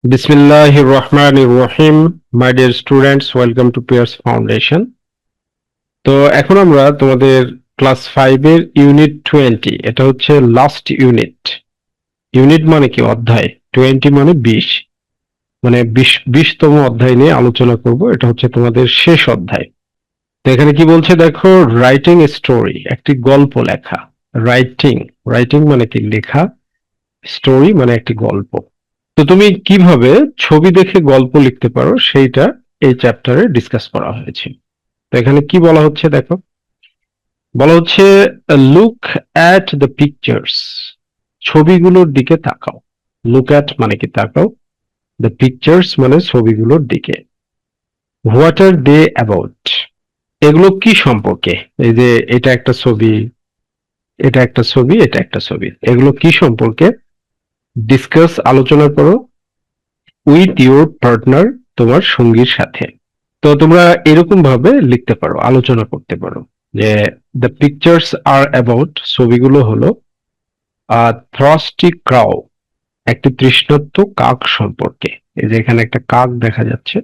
Bismillahir Rahmanir Rahim. My dear students, welcome to Pierce Foundation. তো এখন আমরা তোমাদের ক্লাস 5 এর ইউনিট 20, এটা হচ্ছে লাস্ট ইউনিট। ইউনিট মানে কি? অধ্যায়। 20 মানে 20, মানে 20তম অধ্যায় নিয়ে আলোচনা করব। এটা হচ্ছে তোমাদের শেষ অধ্যায়। তো এখানে কি বলছে দেখো, রাইটিং এ স্টোরি, একটি গল্প লেখা। রাইটিং, রাইটিং মানে কি? লেখা। স্টোরি মানে একটি গল্প। তো তুমি কিভাবে ছবি দেখে গল্প লিখতে পারো সেইটা এই চ্যাপ্টারে ডিসকাস করা হয়েছে। তো এখানে কি বলা হচ্ছে দেখো, বলা হচ্ছে লুক অ্যাট দ্য পিকচার্স, ছবিগুলোর দিকে তাকাও। লুক অ্যাট মানে কি? তাকাও। দ্য পিকচার্স মানে ছবিগুলোর দিকে। হোয়াট আর দে অ্যাবাউট, এগুলো কি সম্পর্কে? এই যে এটা একটা ছবি, এটা একটা ছবি, এটা একটা ছবি, এগুলো কি সম্পর্কে? ডিসকাস, আলোচনা করো। উইথ ইউর পার্টনার, তোমার সঙ্গীর সাথে। তো তোমরা এরকম ভাবে লিখতে পারো, আলোচনা করতে পারো যে দ্য পিকচার্স আর অ্যাবাউট, ছবিগুলো হলো থ্রাস্টি ক্রাউ, একটি তৃষ্ণার্ত কাক সম্পর্কে। এই যে এখানে একটা কাক দেখা যাচ্ছে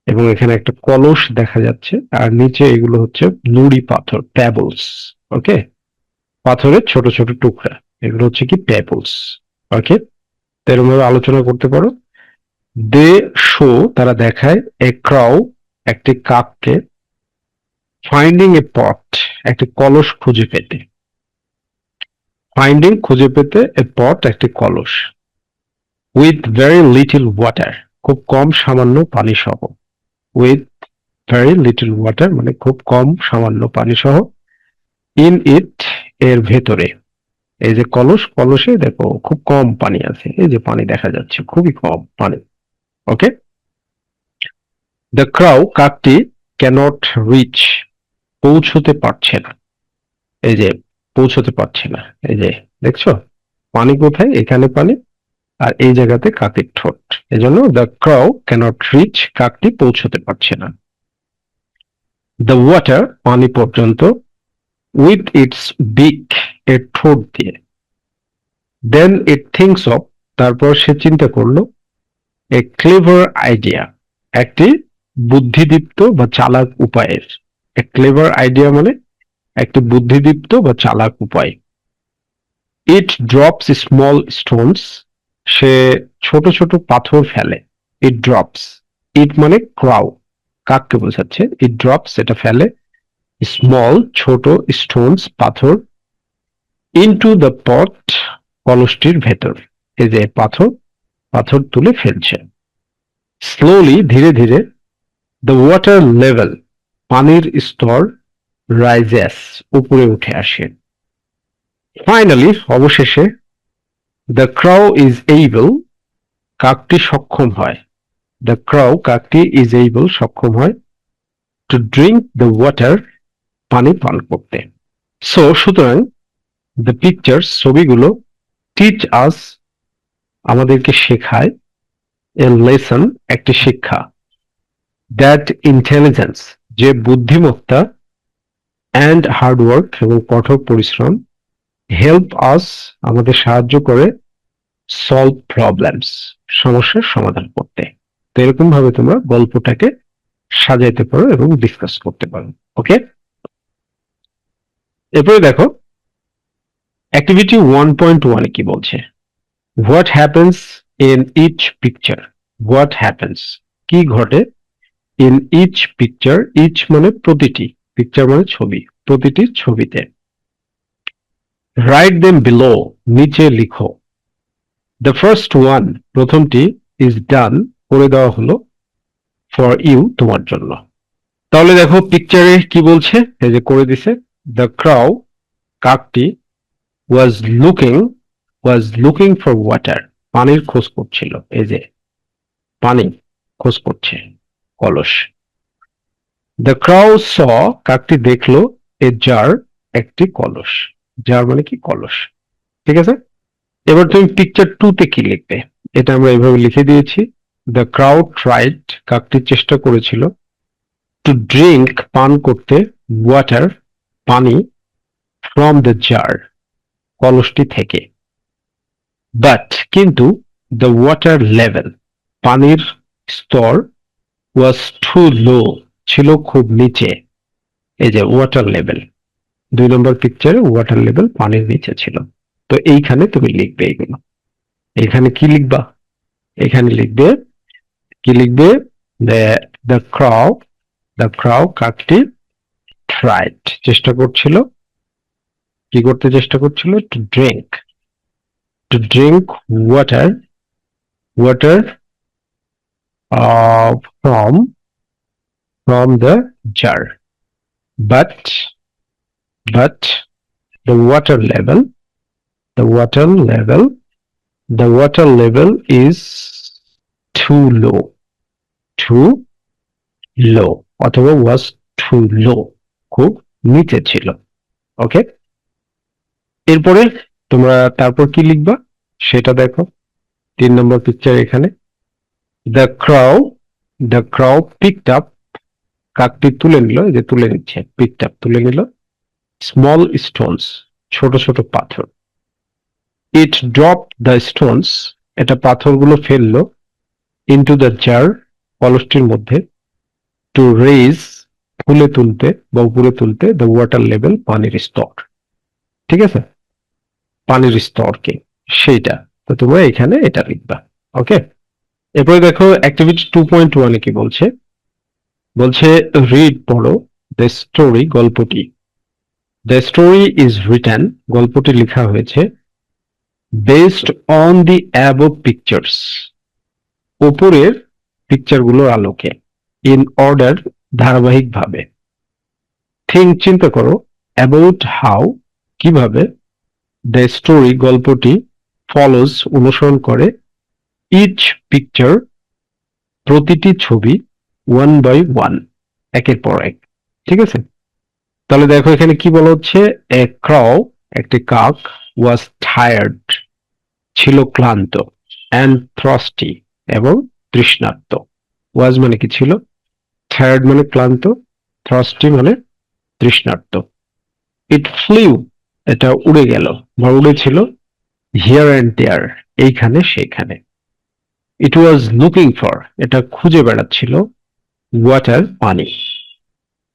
এবং এখানে একটা কলস দেখা যাচ্ছে, আর নিচে এগুলো হচ্ছে নুড়ি পাথর, প্যাবলস। ওকে, পাথরের ছোট ছোট টুকরা, এগুলো হচ্ছে কি? প্যাবলস। ওকে, তো এরকম ভাবে আলোচনা করতে পারো। দে শো, তারা দেখায়, এ ক্রাউ, একটি কাককে, ফাইন্ডিং এ পট, একটি কলস খুঁজে পেতে। ফাইন্ডিং, খুঁজে পেতে, এ পট, একটি কলস। উইথ ভেরি লিটল ওয়াটার, খুব কম সামান্য পানি সহ। উইথ ভেরি লিটল ওয়াটার মানে খুব কম সামান্য পানি সহ। ইন ইট, এর ভেতরে। এই যে কলস, কলসে দেখো খুব কম পানি আছে, এই যে পানি দেখা যাচ্ছে, খুবই কম পানি। ওকে, দ্য ক্রাউ, কাকটি, ক্যানট রিচ, পৌঁছতে পারছে না। এই যে পৌঁছতে পারছে না, এই যে দেখছো পানি কোথায়? এখানে পানি, আর এই জায়গাতে কাকের ঠোঁট। এজন্য দ্য ক্রাউ ক্যানট রিচ, কাকটি পৌঁছতে পারছে না। দ্য ওয়াটার, পানি পর্যন্ত। উইথ ইটস বিক, এর ঠোঁট দিয়ে। দেন ইট থিংস অফ, তারপর সে চিন্তা করলো, এ ক্লেভার আইডিয়া, একটি বুদ্ধিদীপ্ত বা চালাক উপায়ের। এ ক্লেভার আইডিয়া মানে একটি বুদ্ধিদীপ্ত বা চালাক উপায়। ইট ড্রপস স্মল স্টোনস, সে ছোট ছোট পাথর ফেলে। ইট ড্রপস, ইট মানে ক্রাউ, কাককে বোঝাচ্ছে। ইট ড্রপস, এটা ফেলে, স্মল ছোট, স্টোনস পাথর, ইনটু দ্য পট, কলসটির ভেতর। এই যে পাথর, পাথর তুলে ফেলছে। স্লোলি, ধীরে ধীরে। দ্য ওয়াটার লেভেল, পানির স্তর। রাইজেস, উপরে উঠে আসে। ফাইনালি, অবশেষে। দ্য ক্রাউ ইজ এইবল, কাকটি সক্ষম হয়। দ্য ক্রাউ, কাকটি, ইজ এইবল, সক্ষম হয়, টু ড্রিঙ্ক দ্য ওয়াটার, পানি পান করতে। সো, সুতরাং, দ্য পিকচার্স, ছবিগুলো, টিচ আস, আমাদেরকে শেখায়, এ লেসন, একটি শিক্ষা। দ্যাট ইন্টেলিজেন্স, যে বুদ্ধিমত্তা, অ্যান্ড হার্ডওয়ার্ক, এবং কঠোর পরিশ্রম, হেল্প আস, আমাদের সাহায্য করে, সলভ প্রবলেমস, সমস্যার সমাধান করতে। তো এরকম ভাবে তোমরা গল্পটাকে সাজাইতে পারো এবং ডিসকাস করতে পারো। ওকে, এরপরে দেখো অ্যাক্টিভিটি 1.1 কি বলছে। What happens in each picture, what happens, কি ঘটে, ইন ইচ পিকচার, ইচ মানে প্রতিটি, পিকচার মানে ছবি, প্রতিটি ছবিতে। রাইট দেম বিলো, নিচে লিখো। দ্য ফার্স্ট ওয়ান, প্রথমটি, ইজ ডান, করে দেওয়া হলো, ফর ইউ, তোমার জন্য। তাহলে দেখো পিকচারে কি বলছে, এই যে করে দিছে। দ্য ক্রাউ, কাকটি, was looking, was looking for water, পানির খোঁজ করছিল। এই যে পানি খোঁজ করছে, কলস। দ্য ক্রাউ স, কাকটি দেখলো, এ জার, একটি কলস। জার মানে কি? কলস। ঠিক আছে, এবার তুমি পিকচার 2 তে কি লিখবে? এটা আমরা এইভাবে লিখে দিয়েছি। দ্য ক্রাউ ট্রাইড, কাকটি চেষ্টা করেছিল, টু ড্রিঙ্ক, পান করতে, ওয়াটার, পানি, ফ্রম দ্য জার, কলসটি থেকে। বাট, কিন্তু, দ্য ওয়াটার লেভেল, পানির স্তর ওয়াজ টু লো, ছিল খুব নিচে। এই যে ওয়াটার লেভেল, 2 নম্বর পিকচারে ওয়াটার লেভেল পানির নিচে ছিল। তো এইখানে তুমি লিখবে এগুলো। এখানে কি লিখবা? এখানে লিখবে, কি লিখবে? দ্য ক্রাউ, কাকটি ট্রাইড, চেষ্টা করছিল, কি করতে চেষ্টা করছিল? To drink water, water from the jar, but but the water level the water level the water level is too low, too low অথবা was too low, খুব নিচে ছিল। ওকে, এরপরে তোমরা তারপর কি লিখবা সেটা দেখো। 3 নম্বর পিকচার এখানে, দ্য ক্রাউ, পিকড আপ, কাকটি তুলে নিল, এই যে তুলে নিচ্ছে, পিকড আপ তুলে নিল, স্মল স্টোনস, ছোট ছোট পাথর। ইট ড্রপ দ্য স্টোনস, এটা পাথরগুলো ফেললো, ইনটু দ্য জার, কলসটির মধ্যে, টু রেইজ, ফুলে তুলতে বা উপরে তুলতে, দ্য ওয়াটার লেভেল, পানির স্তর। ঠিক আছে, পানির স্তরকে, সেইটা। তো তোমরা এখানে এটা লিখবা। ওকে, এরপরে দেখো অ্যাক্টিভিটি 2.1 কি বলছে। বলছে রিড, পড়ো, দ্য স্টোরি, গল্পটি। দ্য স্টোরি ইজ রিটেন, গল্পটি লেখা হয়েছে, based on the above pictures, উপরের পিকচারগুলোর আলোকে, ইন অর্ডার, ধারাবাহিকভাবে। থিঙ্ক, চিন্তা করো, অ্যাবাউট হাউ, কিভাবে, দ্য স্টোরি, গল্পটি, ফলোজ, অনুসরণ করে, ইচ পিকচার, প্রতিটি ছবি, ওয়ান বাই ওয়ান, একের পর এক। ঠিক আছে, তাহলে দেখো এখানে কি বলা হচ্ছে, এ ক্রাউ, একটি কাক, ওয়াজ টায়ার্ড, ছিল ক্লান্ত, অ্যান্ড থ্রস্টি, এবং তৃষ্ণার্ত। ওয়াজ মানে কি ছিল, টায়ার্ড মানে ক্লান্ত, থ্রস্টি মানে তৃষ্ণার্ত। ইট ফ্লিউ, এটা উড়ে গেল বা উড়েছিল, হিয়ার অ্যান্ড দেয়ার, এইখানে সেখানে। ইট ওয়াজ লুকিং ফর, এটা খুঁজে বেড়াচ্ছিল, ওয়াটার, পানি।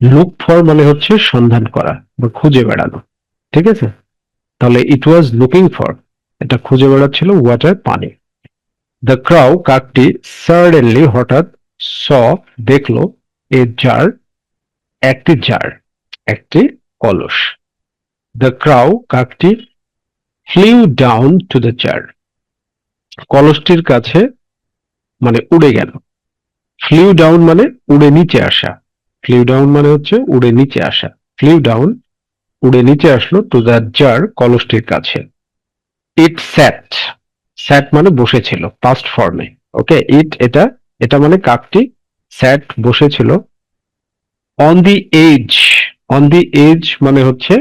লুক ফর মানে হচ্ছে সন্ধান করা বা খুঁজে বেড়ানো। ঠিক আছে, তাহলে ইট ওয়াজ লুকিং ফর, এটা খুঁজে বেড়াচ্ছিল, ওয়াটার, পানি। দ্য ক্রাউ, কাকটি, সাডেনলি, হঠাৎ, স, দেখলো, এ জার, একটি জার, একটি কলস। দ্য ক্রাউ, কাকটি, flew down to the jar, কলসটির কাছে, মানে উড়ে গেল। ফ্লিউ ডাউন মানে উড়ে নিচে আসা, ফ্লিউ ডাউন মানে হচ্ছে উড়ে নিচে আসা, ফ্লিউ ডাউন, উড়ে নিচে আসলো, টু দ্য জার, কলসটির কাছে। ইট স্যাট, স্যাট মানে বসেছিল, পাস্ট ফর্মে। ওকে, ইট, এটা, এটা মানে কাকটি, স্যাট, বসেছিল, on the edge, on the edge মানে হচ্ছে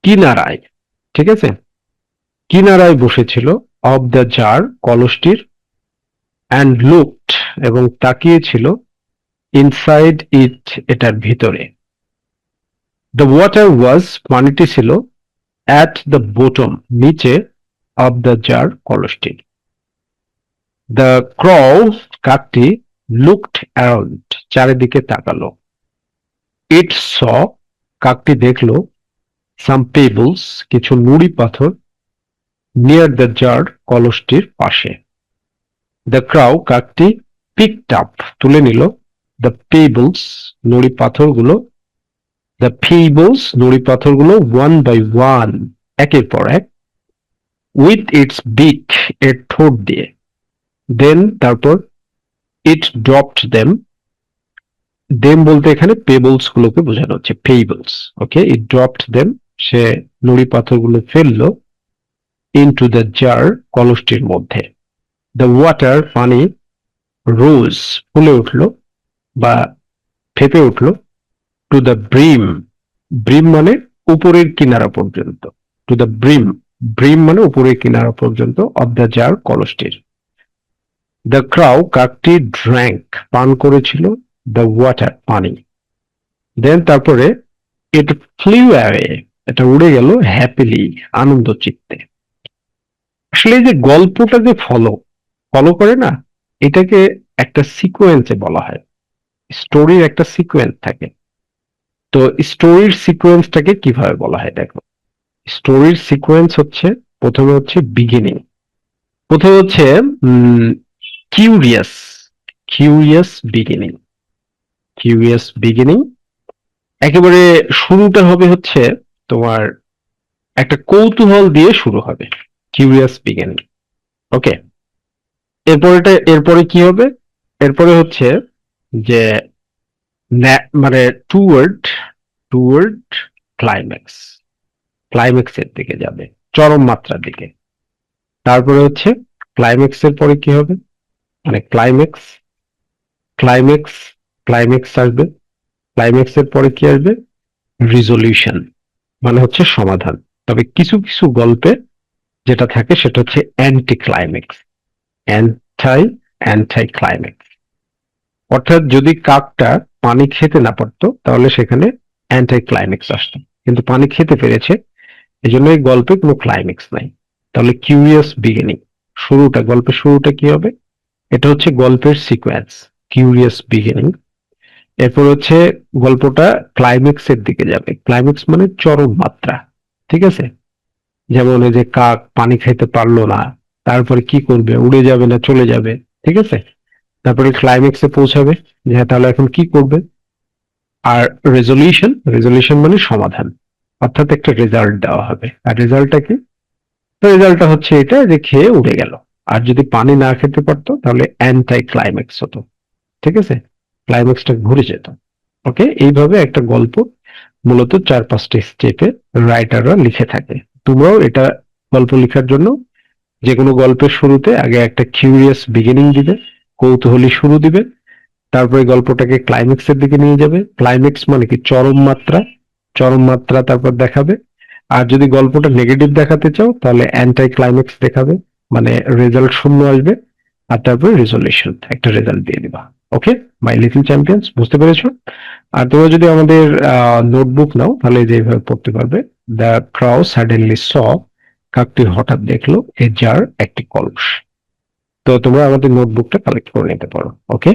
কিনারায়। ঠিক আছে, কিনারায় বসেছিল, অফ দ্য জার, কলসটির, অ্যান্ড লুকড, এবং তাকিয়েছিল, ইনসাইড ইট, এটার ভিতরে। দ্য ওয়াটার ওয়াজ, পানিটি ছিল, অ্যাট দ্য বটম, নিচে, অফ দ্য জার, কলসটির। দ্য ক্রাউ, কাকটি, লুকড অ্যারাউন্ড, চারিদিকে তাকালো। ইট স, কাকটি দেখলো, সাম পেবলস, কিছু নুড়ি পাথর, নিয়ার দ্য জার, কলসটির পাশে। দ্য ক্রাউ, কাকটি, পিকড আপ, তুলে নিল, দ্য পেবলস, নুড়ি পাথরগুলো, দ্য পেবলস, নুড়ি পাথরগুলো, ওয়ান বাই ওয়ান, একের পর এক, উইথ ইটস বিক, এর ঠোঁট দিয়ে, দেন, তারপর, ইট ড্রপড দেম, দেম বলতে এখানে পেবলস গুলোকে বোঝানো হচ্ছে, পেবলস। ওকে, ইট ড্রপড দেম, সে নুড়ি পাথরগুলো ফেললো, ইনটু দ্য জার, কলসটির মধ্যে। দ্য ওয়াটার, পানি, রোজ, ফুলে উঠলো বা ফেপে উঠলো, টু দ্য ব্রিম, ব্রিম মানে উপরের কিনারা পর্যন্ত, টু দ্য ব্রিম, ব্রিম মানে উপরের কিনারা পর্যন্ত, অফ দ্য জার, কলসটির। দ্য ক্রাউ, কাকটি, ড্র্যাঙ্ক, পান করেছিল, দ্য ওয়াটার, পানি। দেন, তারপরে, ইট ফ্লিউ অ্যাওয়ে, এটা উড়ে গেল, হ্যাপিলি, আনন্দ চিত্তে। আসলে এই যে গল্পটা যে ফলো ফলো করে না, এটাকে একটা সিকোয়েন্সে বলা হয়। স্টোরির একটা সিকোয়েন্স থাকে। তো স্টোরির সিকোয়েন্সটাকে কিভাবে বলা হয় দেখো। স্টোরির সিকোয়েন্স হচ্ছে, প্রথমে হচ্ছে বিগিনিং, প্রথমে হচ্ছে curious, curious beginning, curious beginning. একেবারে শুরুটা হবে হচ্ছে তোমার একটা কৌতূহল দিয়ে শুরু হবে, কিউরিয়াস বিগিনিং। ওকে, এরপরে কি হবে? এরপরে হচ্ছে যে মানে টুয়ার্ড, টুয়ার্ড ক্লাইম্যাক্স, ক্লাইম্যাক্সের দিকে যাবে, চরম মাত্রার দিকে। তারপরে হচ্ছে ক্লাইম্যাক্সের পরে কি হবে, মানে ক্লাইম্যাক্স, ক্লাইম্যাক্স, ক্লাইম্যাক্স আসবে। ক্লাইম্যাক্সের পরে কি আসবে? রিজলিউশন, মানে হচ্ছে সমাধান। তবে কিছু কিছু গল্পে যেটা থাকে সেটা হচ্ছে anti climax, anti, anti climax. অর্থাৎ যদি কাকটা পানি খেতে না পারতো তাহলে সেখানে অ্যান্টাই ক্লাইম্যাক্স আসতো, কিন্তু পানি খেতে পেরেছে, এই জন্য এই গল্পে কোনো ক্লাইম্যাক্স নাই। তাহলে কিউরিয়াস বিগিনিং, শুরুটা, গল্পের শুরুটা কি হবে? এটা হচ্ছে গল্পের সিকোয়েন্স, কিউরিয়াস বিগিনিং। এরপর হচ্ছে গল্পটা ক্লাইম্যাক্স এর দিকে যাবে, ক্লাইম্যাক্স মানে চরম মাত্রা, ঠিক আছে? যেমন এই যে কাক পানি খাইতে পারলো না, তারপরে কি করবে, উড়ে যাবে না চলে যাবে, ঠিক আছে? তারপরে ক্লাইম্যাক্সে পৌঁছাবে, যে হ্যাঁ, তাহলে এখন কি করবে। আর রেজলিউশন, রেজলিউশন মানে সমাধান, অর্থাৎ একটা রেজাল্ট দেওয়া হবে। আর রেজাল্টটা কি? রেজাল্টটা হচ্ছে এটা যে খেয়ে উড়ে গেল। আর যদি পানি না খেতে পারতো তাহলে অ্যান্টাই ক্লাইম্যাক্স হতো, ঠিক আছে? ক্লাইম্যাক্সটা ঘুরে যেত। ওকে, এইভাবে একটা গল্প মূলত 4-5টি স্টেপে রাইটাররা লিখে থাকে। তোমরাও এটা গল্প লেখার জন্য যে কোনো গল্পের শুরুতে আগে একটা কিউরিয়াস বিগিনিং দিবে, কৌতূহলী শুরু দিবে, তারপরে গল্পটাকে ক্লাইম্যাক্সের দিকে নিয়ে যাবে। ক্লাইম্যাক্স মানে কি? চরম মাত্রা, চরম মাত্রা তারপর দেখাবে। আর যদি গল্পটা নেগেটিভ দেখাতে চাও তাহলে অ্যান্টাই ক্লাইম্যাক্স দেখাবে, মানে রেজাল্ট শূন্য আসবে। আর তারপরে রেজলিউশন, একটা রেজাল্ট দিয়ে দিবা। ওকে মাই লিটল চ্যাম্পিয়ন্স, বুঝতে পেরেছো? আর তোমরা যদি আমাদের নোটবুক নাও তাহলে যেভাবে পড়তে পারবে, দ্য ক্রাউ সাডেনলি স, কাকটি হঠাৎ দেখলো এ জার, একটি কলস। তো তোমরা আমাদের নোটবুকটা কালেক্ট করে নিতে পারো। ওকে।